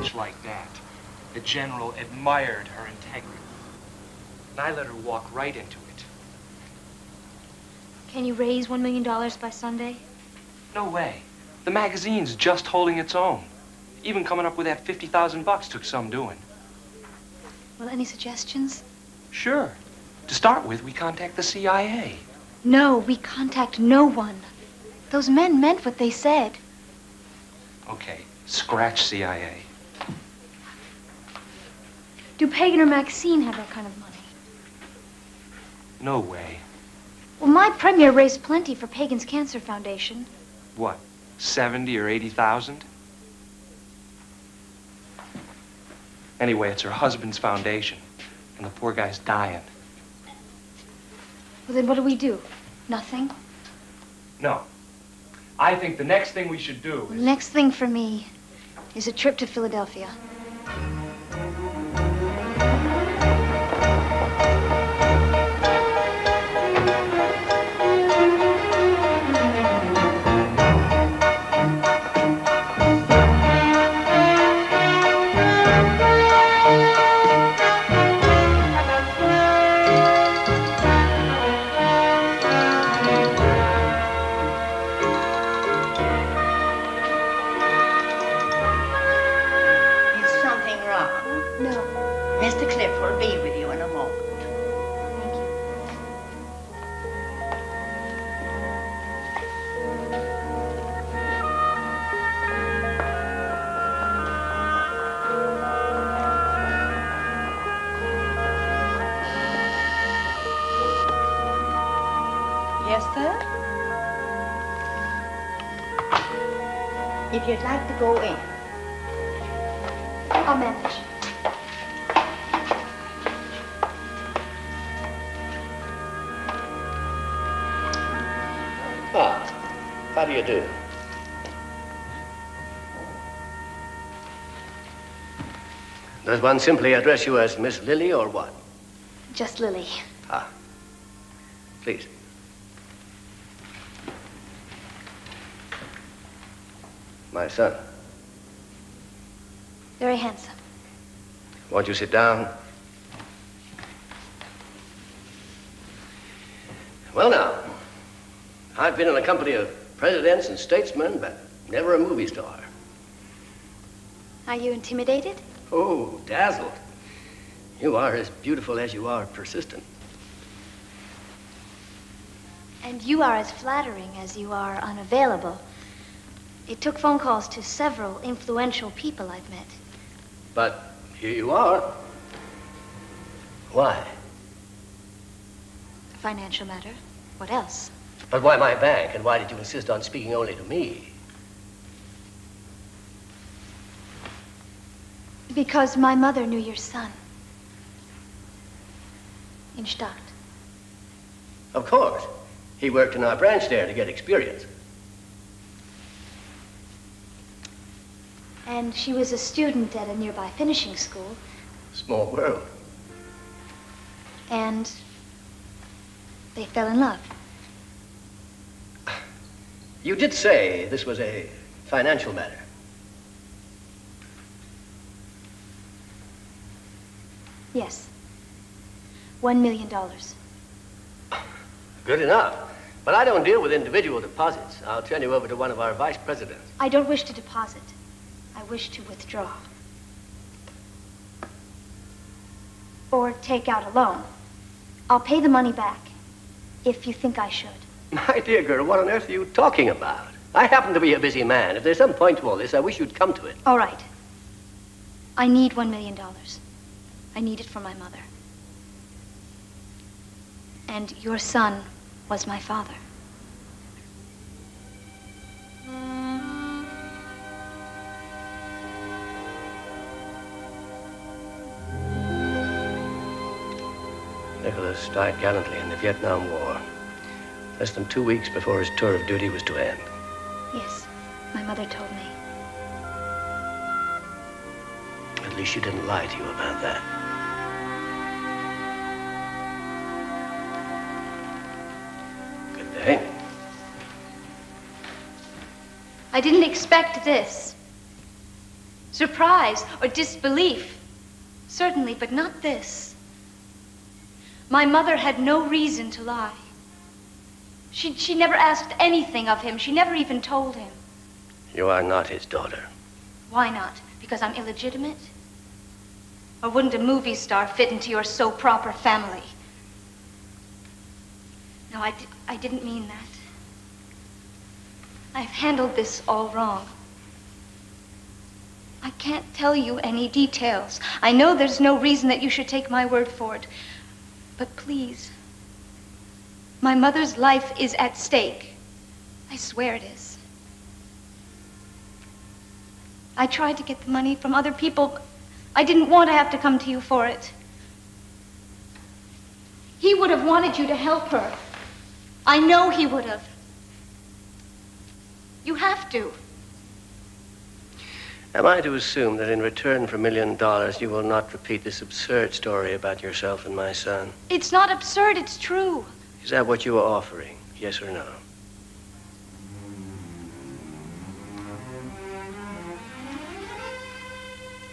speech like that, the general admired her integrity. And I let her walk right into it. Can you raise $1 million by Sunday? No way. The magazine's just holding its own. Even coming up with that 50,000 bucks took some doing. Well, any suggestions? Sure. To start with, we contact the CIA. No, we contact no one. Those men meant what they said. Okay, scratch CIA. Do Pagan or Maxine have that kind of money? No way. Well, my premier raised plenty for Pagan's Cancer Foundation. What, 70 or 80,000? Anyway, it's her husband's foundation, and the poor guy's dying. Well, then what do we do? Nothing? No. I think the next thing we should do is... The next thing for me is a trip to Philadelphia. If you'd like to go in. I'll manage. Ah, how do you do? Does one simply address you as Miss Lily or what? Just Lily. Ah, please. My son. Very handsome. Won't you sit down? Well, now, I've been in the company of presidents and statesmen, but never a movie star. Are you intimidated? Oh, dazzled. You are as beautiful as you are persistent. And you are as flattering as you are unavailable. It took phone calls to several influential people I've met. But here you are. Why? Financial matter. What else? But why my bank, and why did you insist on speaking only to me? Because my mother knew your son. In Stadt. Of course. He worked in our branch there to get experience. And she was a student at a nearby finishing school. Small world. And they fell in love. You did say this was a financial matter. Yes. $1 million. Good enough. But I don't deal with individual deposits. I'll turn you over to one of our vice presidents. I don't wish to deposit. I wish to withdraw. Or take out a loan. I'll pay the money back, if you think I should. My dear girl, what on earth are you talking about? I happen to be a busy man. If there's some point to all this, I wish you'd come to it. All right. I need $1 million. I need it for my mother. And your son was my father. Nicholas died gallantly in the Vietnam War, less than 2 weeks before his tour of duty was to end. Yes, my mother told me. At least she didn't lie to you about that. Good day. I didn't expect this. surprise or disbelief. Certainly, but not this. My mother had no reason to lie. She never asked anything of him. She never even told him. You are not his daughter. Why not? Because I'm illegitimate? Or wouldn't a movie star fit into your so proper family? No, I didn't mean that. I've handled this all wrong. I can't tell you any details. I know there's no reason that you should take my word for it. But please, my mother's life is at stake. I swear it is. I tried to get the money from other people, but I didn't want to have to come to you for it. He would have wanted you to help her. I know he would have. You have to. Am I to assume that in return for $1 million, you will not repeat this absurd story about yourself and my son? It's not absurd, it's true. Is that what you are offering? Yes or no?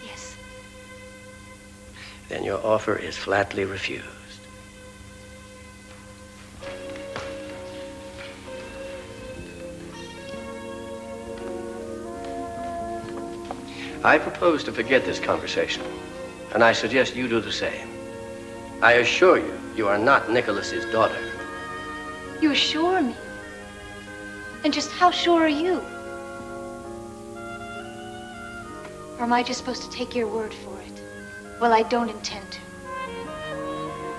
Yes. Then your offer is flatly refused. I propose to forget this conversation, and I suggest you do the same. I assure you, you are not Nicholas's daughter. You assure me? And just how sure are you? Or am I just supposed to take your word for it? Well, I don't intend to.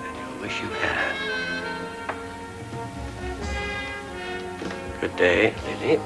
And I wish you had. Good day, Lily.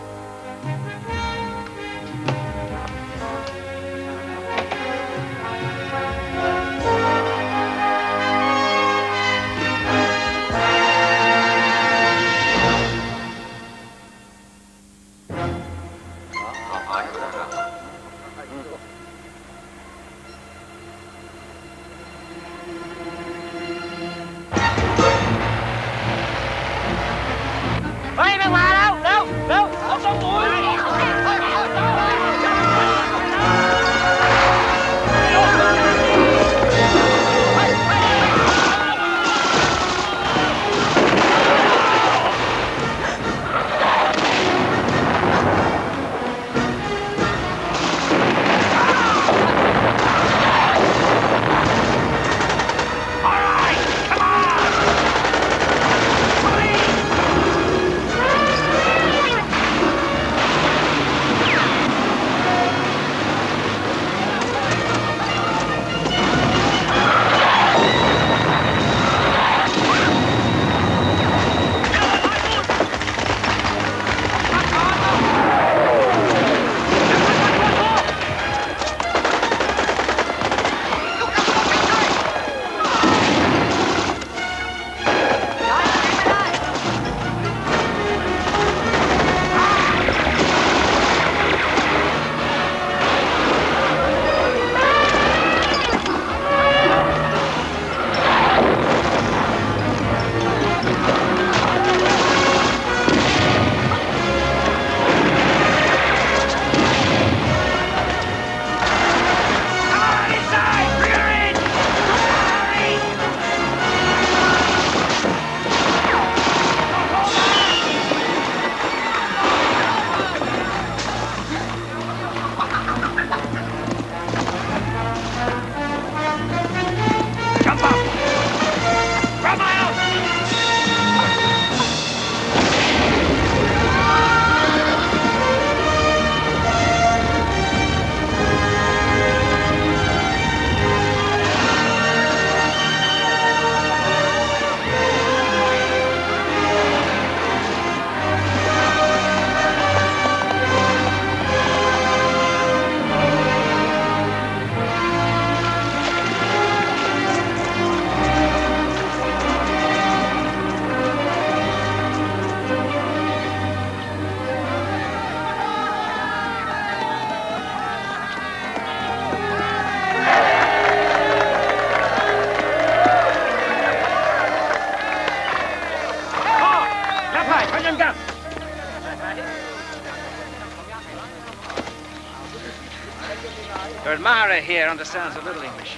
Mara here understands a little English.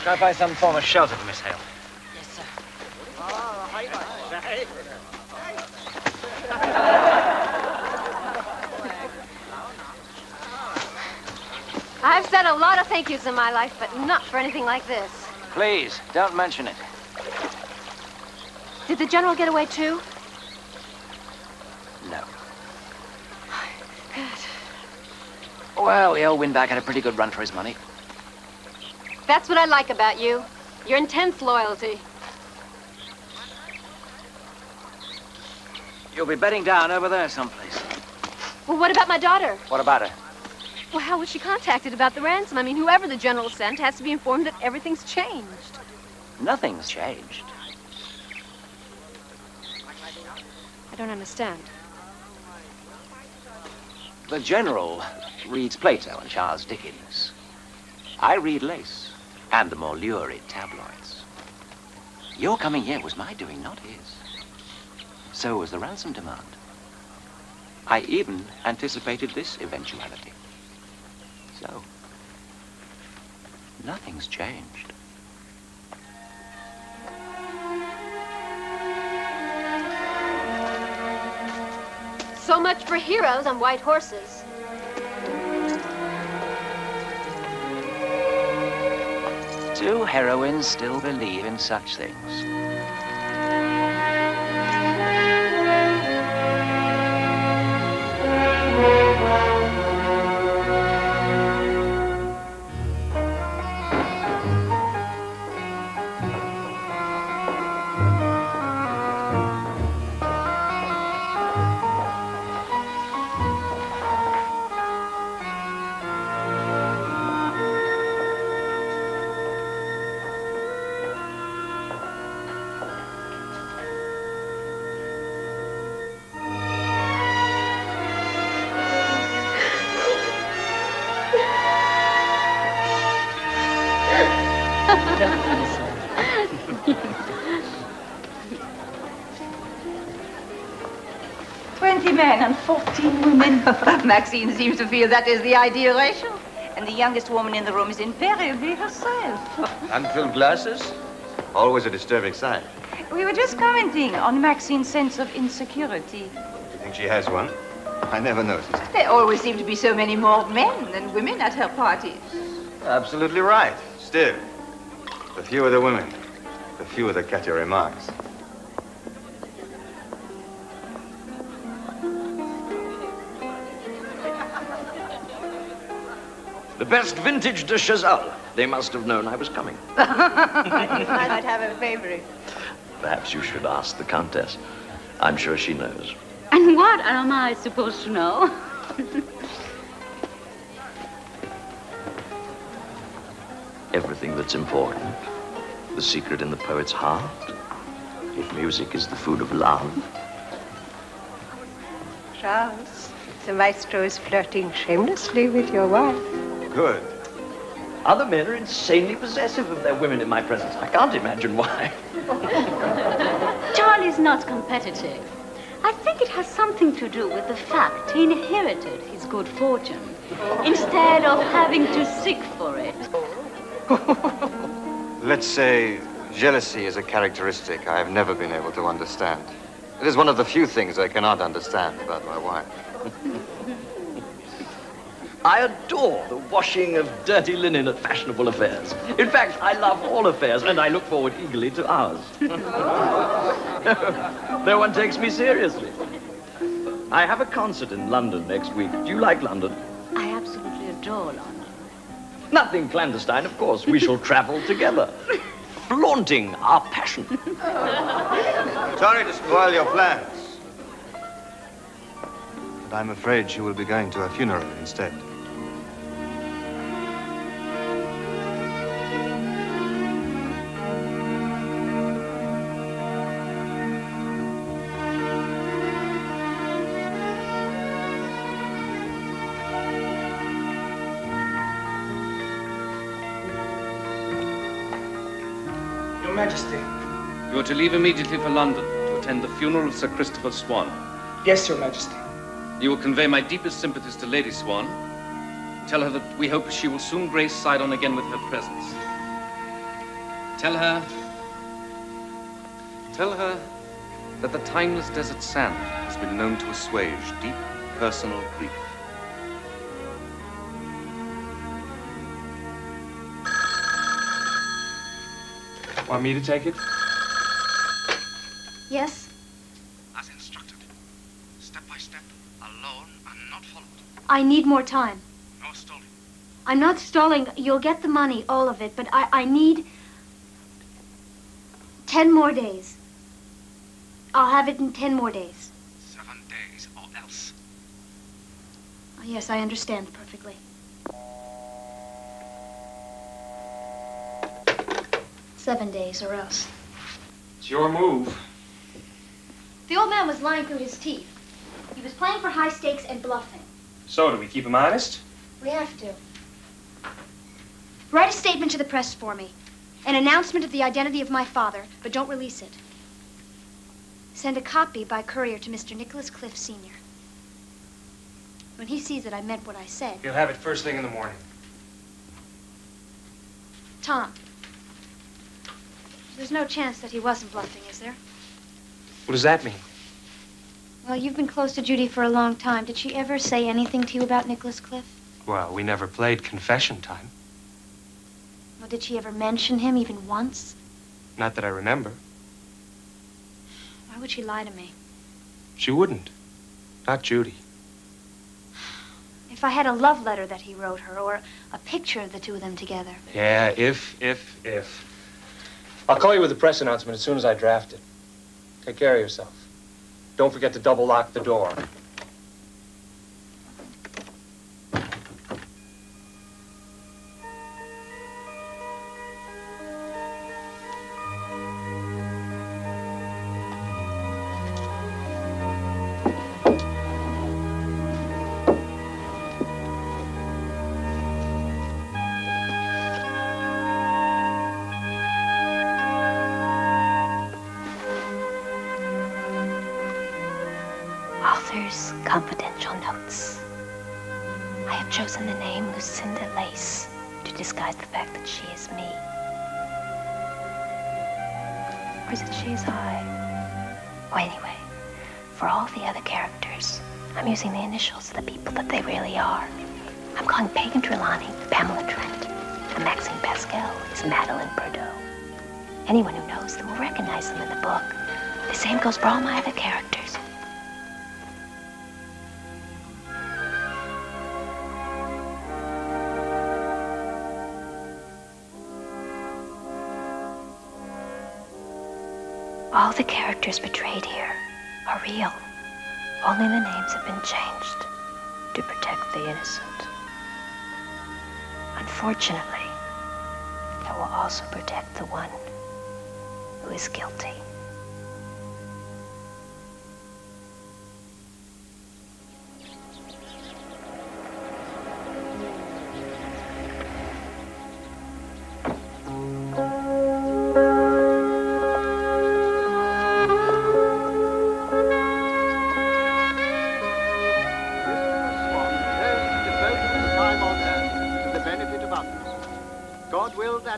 Try to find some form of shelter for Miss Hale. Yes, sir. I've said a lot of thank yous in my life, but not for anything like this. Please, don't mention it. Did the general get away too? No. Good. Well, the old windbag had a pretty good run for his money. That's what I like about you. Your intense loyalty. You'll be bedding down over there someplace. Well, what about my daughter? What about her? Well, how was she contacted about the ransom? I mean, whoever the general sent has to be informed that everything's changed. Nothing's changed. I don't understand. The general reads Plato and Charles Dickens. I read lace and the more lurid tabloids. Your coming here was my doing, not his. So was the ransom demand. I even anticipated this eventuality. So, nothing's changed. So much for heroes on white horses. Do heroines still believe in such things? Men and 14 women. Maxine seems to feel that is the ideal ratio. And the youngest woman in the room is invariably herself. Unfilled glasses? Always a disturbing sign. We were just commenting on Maxine's sense of insecurity. You think she has one? I never noticed. There always seem to be so many more men than women at her parties. Absolutely right. Still, the fewer the women, the fewer the catchy remarks. The best vintage de Chazal. They must have known I was coming. I might have a favorite. Perhaps you should ask the Countess. I'm sure she knows. And what am I supposed to know? Everything that's important. The secret in the poet's heart. If music is the food of love. Charles, the maestro is flirting shamelessly with your wife. Good. Other men are insanely possessive of their women in my presence. I can't imagine why. Charlie's not competitive. I think it has something to do with the fact he inherited his good fortune instead of having to seek for it. Let's say jealousy is a characteristic I have never been able to understand. It is one of the few things I cannot understand about my wife. I adore the washing of dirty linen at fashionable affairs. In fact, I love all affairs, and I look forward eagerly to ours. No one takes me seriously. I have a concert in London next week. Do you like London? I absolutely adore London. Nothing clandestine, of course. We shall travel together, flaunting our passion. Sorry to spoil your plans, but I'm afraid she will be going to a funeral instead. Your Majesty. You are to leave immediately for London to attend the funeral of Sir Christopher Swan. Yes, Your Majesty. You will convey my deepest sympathies to Lady Swan, Tell her that we hope she will soon grace Sidon again with her presence. Tell her that the timeless desert sand has been known to assuage deep personal grief. Want me to take it? Yes? As instructed. Step by step, alone and not followed. I need more time. No stalling. I'm not stalling. You'll get the money, all of it, but I need 10 more days. I'll have it in 10 more days. 7 days or else. Oh, yes, I understand perfectly. 7 days or else. It's your move. The old man was lying through his teeth. He was playing for high stakes and bluffing. So, do we keep him honest? We have to. Write a statement to the press for me. An announcement of the identity of my father, but don't release it. Send a copy by courier to Mr. Nicholas Cliff, Sr. When he sees it, I meant what I said. He'll have it first thing in the morning. Tom, there's no chance that he wasn't bluffing, is there? What does that mean? Well, you've been close to Judy for a long time. Did she ever say anything to you about Nicholas Cliff? Well, we never played confession time. Well, did she ever mention him even once? Not that I remember. Why would she lie to me? She wouldn't. Not Judy. If I had a love letter that he wrote her, or a picture of the two of them together. Yeah, if. I'll call you with a press announcement as soon as I draft it. Take care of yourself. Don't forget to double lock the door. Confidential notes. I have chosen the name Lucinda Lace to disguise the fact that she is me. Or is it she is I? Oh, anyway, for all the other characters, I'm using the initials of the people that they really are. I'm calling Pagan Trelawney Pamela Trent, and Maxine Pascal is Madeline Bordeaux. Anyone who knows them will recognize them in the book. The same goes for all my other characters. All the characters portrayed here are real. Only the names have been changed to protect the innocent. Unfortunately, that will also protect the one who is guilty.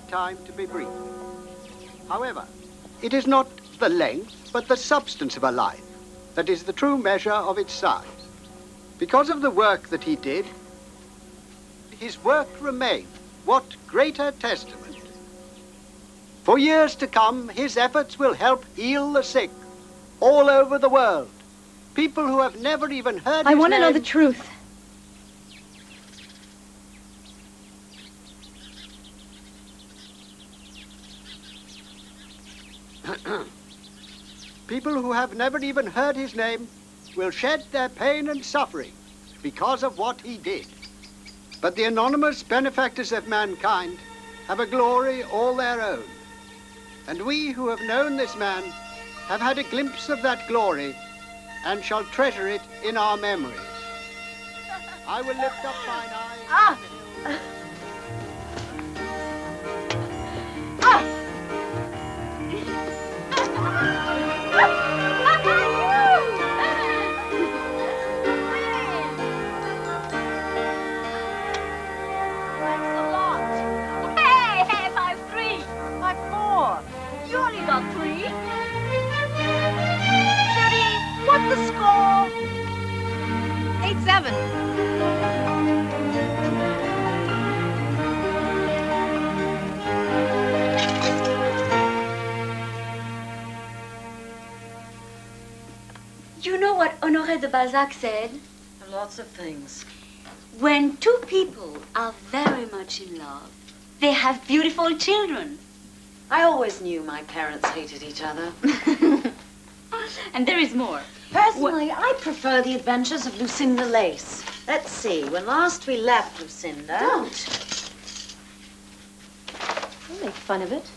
Time to be brief. However, it is not the length, but the substance of a life that is the true measure of its size. Because of the work that he did, his work remained. What greater testament? For years to come, his efforts will help heal the sick all over the world. People who have never even heard his name. I want to know the truth. People who have never even heard his name will shed their pain and suffering because of what he did. But the anonymous benefactors of mankind have a glory all their own. And we who have known this man have had a glimpse of that glory and shall treasure it in our memories. I will lift up mine eyes. Amoureux de Balzac said? Lots of things. When two people are very much in love, they have beautiful children. I always knew my parents hated each other. And there is more. Personally, I prefer the adventures of Lucinda Lace. Let's see, when last we left Lucinda... Don't. Don't make fun of it.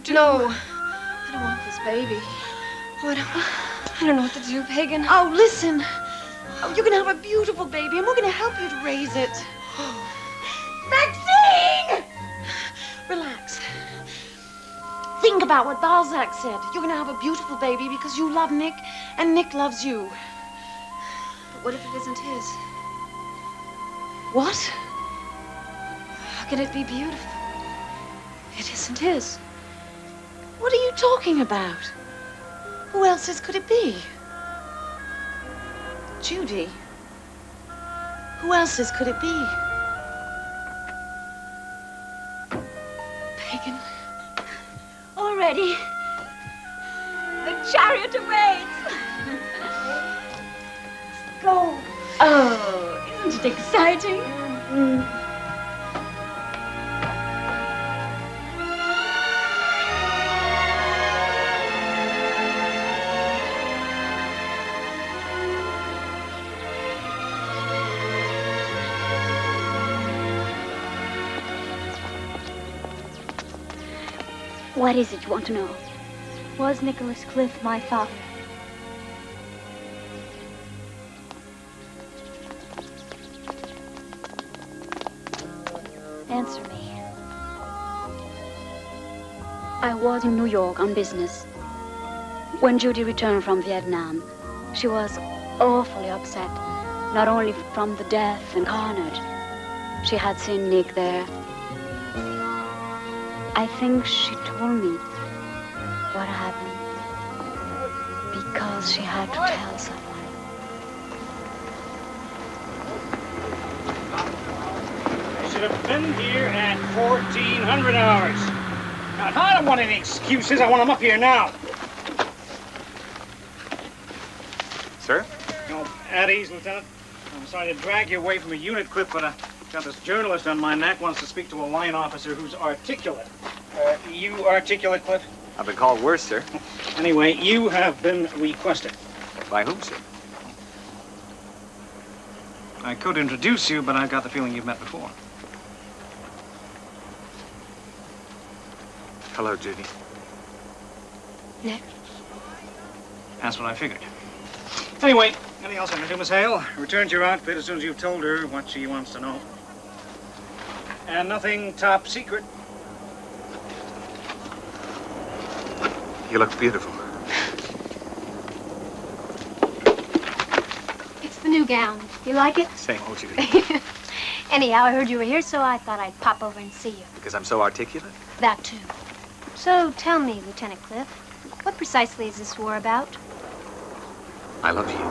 No, I don't want this baby. Oh, I don't know what to do, Pagan. Oh, listen. Oh, you're going to have a beautiful baby, and we're going to help you to raise it. Maxine! Relax. Think about what Balzac said. You're going to have a beautiful baby because you love Nick, and Nick loves you. But what if it isn't his? What? How can it be beautiful? It isn't his. What are you talking about? Who else's could it be? Judy. Who else's could it be? Pagan. Already. The chariot awaits. Let's go. Oh, isn't it exciting? What is it you want to know? Was Nicholas Cliff my father? Answer me. I was in New York on business. When Judy returned from Vietnam, she was awfully upset, not only from the death and carnage. She had seen Nick there. I think she told me what happened because she had to tell someone. I should have been here at 1400 hours. Now, I don't want any excuses. I want them up here now. Sir? No, at ease, Lieutenant. I'm sorry to drag you away from a unit, Cliff, but got this journalist on my neck wants to speak to a line officer who's articulate. You articulate, Cliff? I've been called worse, sir. Anyway, you have been requested. By whom, sir? I could introduce you, but I've got the feeling you've met before. Hello, Judy. Nick? That's what I figured. Anyway, anything else I can do, Miss Hale? Return to your outfit as soon as you've told her what she wants to know. And nothing top secret. You look beautiful. It's the new gown. You like it? Same old Judy. Anyhow, I heard you were here, so I thought I'd pop over and see you. Because I'm so articulate? That, too. So, tell me, Lieutenant Cliff, what precisely is this war about? I love you.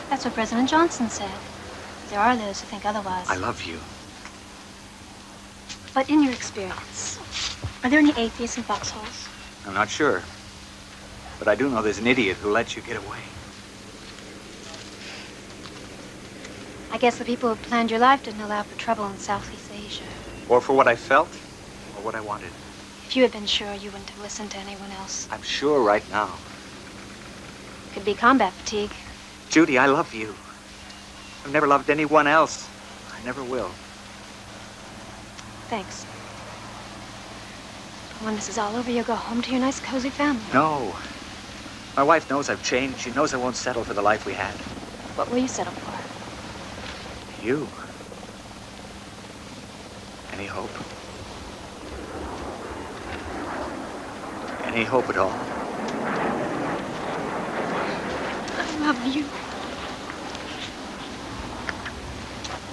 That's what President Johnson said. There are those who think otherwise. I love you. But in your experience, are there any atheists in foxholes? I'm not sure. But I do know there's an idiot who lets you get away. I guess the people who planned your life didn't allow for trouble in Southeast Asia. Or for what I felt, or what I wanted. If you had been sure, you wouldn't have listened to anyone else. I'm sure right now. Could be combat fatigue. Judy, I love you. I've never loved anyone else. I never will. Thanks. When this is all over, you'll go home to your nice, cozy family. No. My wife knows I've changed. She knows I won't settle for the life we had. What will you settle for? You. Any hope? Any hope at all? I love you.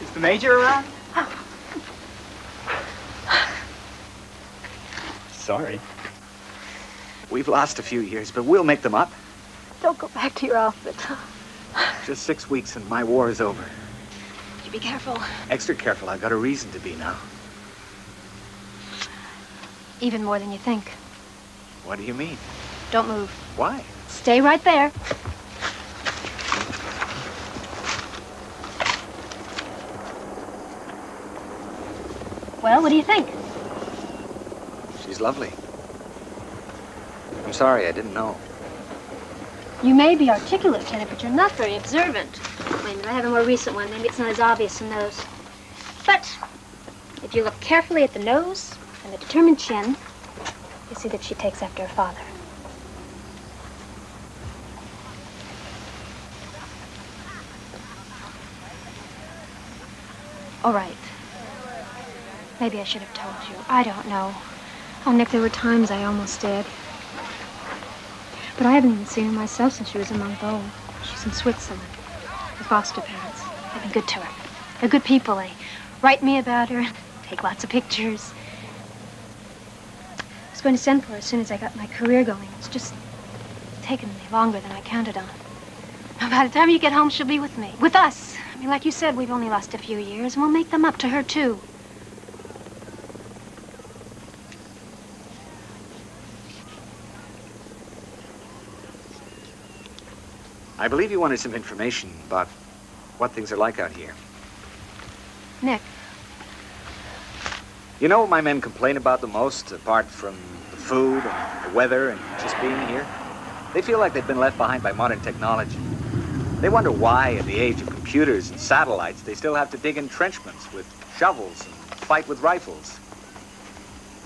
Is the Major around? Sorry. We've lost a few years, but we'll make them up. Don't go back to your outfit. Just 6 weeks and my war is over. You be careful. Extra careful. I've got a reason to be now. Even more than you think. What do you mean? Don't move. Why? Stay right there. Well, what do you think? She's lovely. I'm sorry, I didn't know. You may be articulate, Lieutenant, but you're not very observant. Wait a minute, I have a more recent one. Maybe it's not as obvious in those. But if you look carefully at the nose and the determined chin, you see that she takes after her father. All right. Maybe I should have told you. I don't know. Oh, Nick, there were times I almost did. But I haven't even seen her myself since she was a month old. She's in Switzerland. Her foster parents. They've been good to her. They're good people. They write me about her, take lots of pictures. I was going to send for her as soon as I got my career going. It's just taken me longer than I counted on. By the time you get home, she'll be with me. With us. I mean, like you said, we've only lost a few years, and we'll make them up to her, too. I believe you wanted some information about what things are like out here. Nick. You know what my men complain about the most, apart from the food and the weather and just being here? They feel like they've been left behind by modern technology. They wonder why, at the age of computers and satellites, they still have to dig entrenchments with shovels and fight with rifles.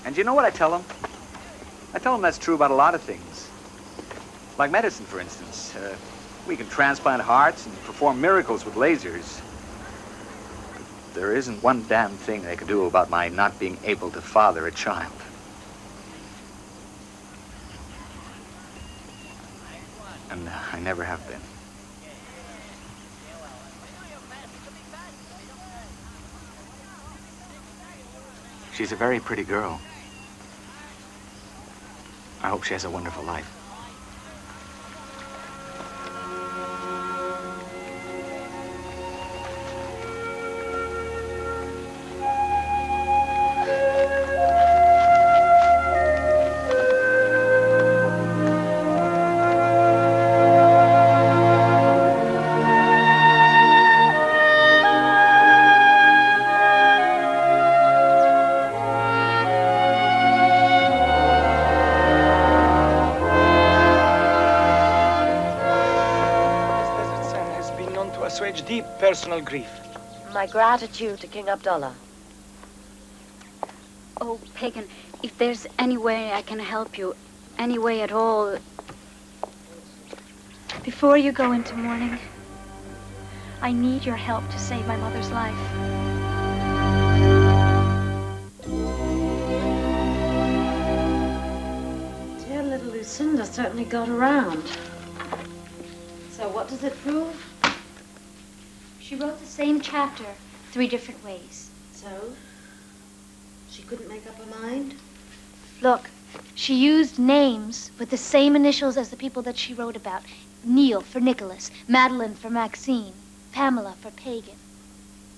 And you know what I tell them? I tell them that's true about a lot of things. Like medicine, for instance. We can transplant hearts and perform miracles with lasers. But there isn't one damn thing they can do about my not being able to father a child. And I never have been. She's a very pretty girl. I hope she has a wonderful life. Deep personal grief. My gratitude to King Abdullah. Oh, Pagan, if there's any way I can help you, any way at all, before you go into mourning, I need your help to save my mother's life. Dear little Lucinda certainly got around. So what does it prove? She wrote the same chapter 3 different ways. So? She couldn't make up her mind? Look, she used names with the same initials as the people that she wrote about. Neil for Nicholas, Madeline for Maxine, Pamela for Pagan.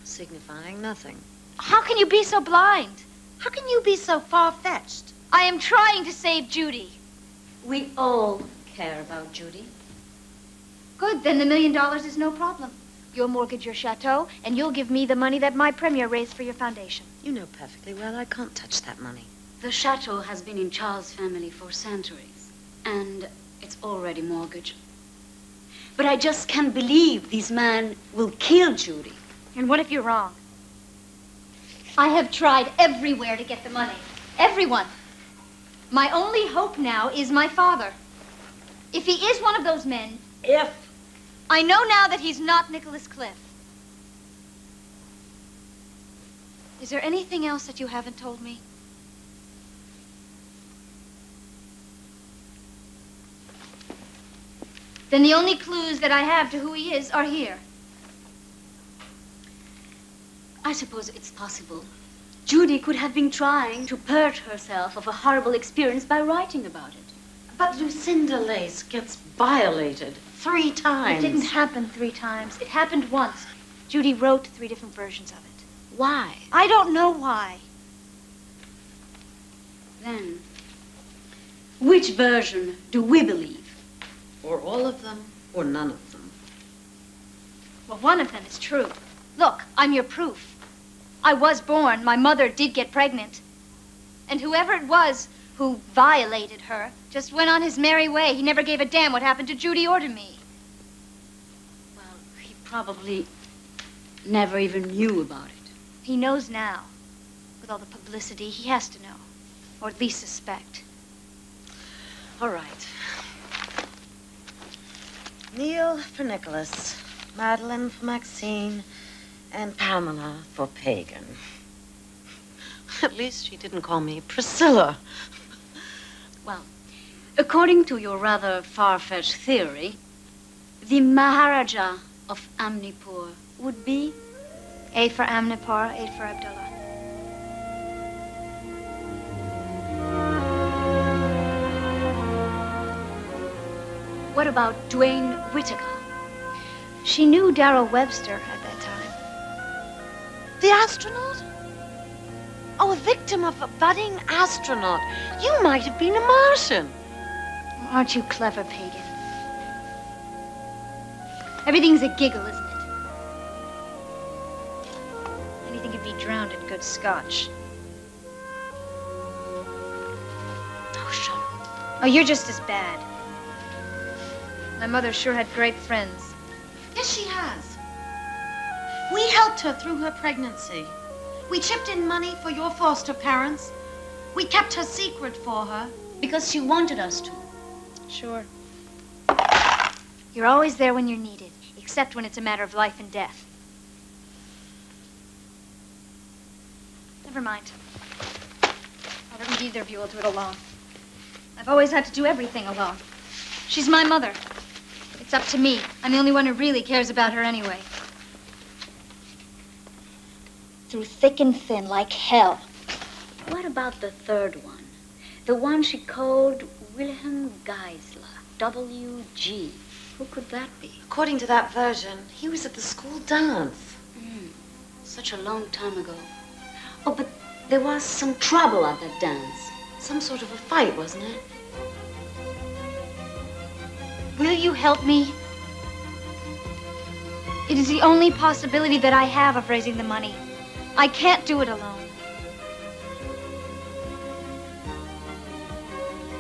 Signifying nothing. How can you be so blind? How can you be so far-fetched? I am trying to save Judy. We all care about Judy. Good, then the $1 million is no problem. You'll mortgage your chateau, and you'll give me the money that my premier raised for your foundation. You know perfectly well I can't touch that money. The chateau has been in Charles' family for centuries, and it's already mortgaged. But I just can't believe these men will kill Judy. And what if you're wrong? I have tried everywhere to get the money. Everyone. My only hope now is my father. If he is one of those men... I know now that he's not Nicholas Cliff. Is there anything else that you haven't told me? Then the only clues that I have to who he is are here. I suppose it's possible. Judy could have been trying to purge herself of a horrible experience by writing about it. But Lucinda Lace gets violated 3 times. It didn't happen 3 times. It happened once. Judy wrote 3 different versions of it. Why? I don't know why. Then, which version do we believe? Or all of them, or none of them. Well, one of them is true. Look, I'm your proof. I was born. My mother did get pregnant. And whoever it was who violated her just went on his merry way. He never gave a damn what happened to Judy or to me. Well, he probably never even knew about it. He knows now. With all the publicity, he has to know. Or at least suspect. All right. Neil for Nicholas, Madeline for Maxine, and Pamela for Pagan. At least she didn't call me Priscilla. Well, according to your rather far-fetched theory, the Maharaja of Amnipur would be? A for Amnipur, A for Abdullah. What about Dwayne Whittaker? She knew Darrell Webster at that time. The astronaut? Oh, a victim of a budding astronaut. You might have been a Martian. Aren't you clever, Pagan? Everything's a giggle, isn't it? Anything could be drowned in good scotch. Oh, shut up. Oh, you're just as bad. My mother sure had great friends. Yes, she has. We helped her through her pregnancy. We chipped in money for your foster parents. We kept her secret for her. Because she wanted us to. Sure. You're always there when you're needed, except when it's a matter of life and death. Never mind. I don't think either of you will do it alone. I've always had to do everything alone. She's my mother. It's up to me. I'm the only one who really cares about her anyway. Through thick and thin, like hell. What about the third one? The one she called Wilhelm Geisler, W.G. Who could that be? According to that version, he was at the school dance. Such a long time ago. Oh, but there was some trouble at that dance. Some sort of a fight, wasn't it? Will you help me? It is the only possibility that I have of raising the money. I can't do it alone.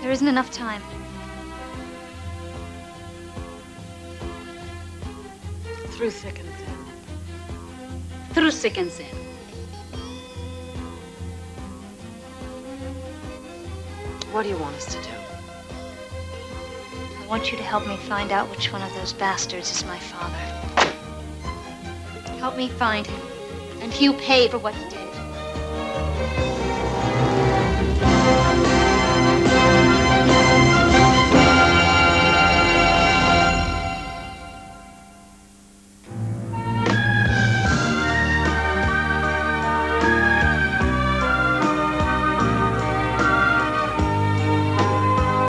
There isn't enough time. Through thick and thin. Through thick and thin. What do you want us to do? I want you to help me find out which one of those bastards is my father. Help me find him, and he'll pay for what he did.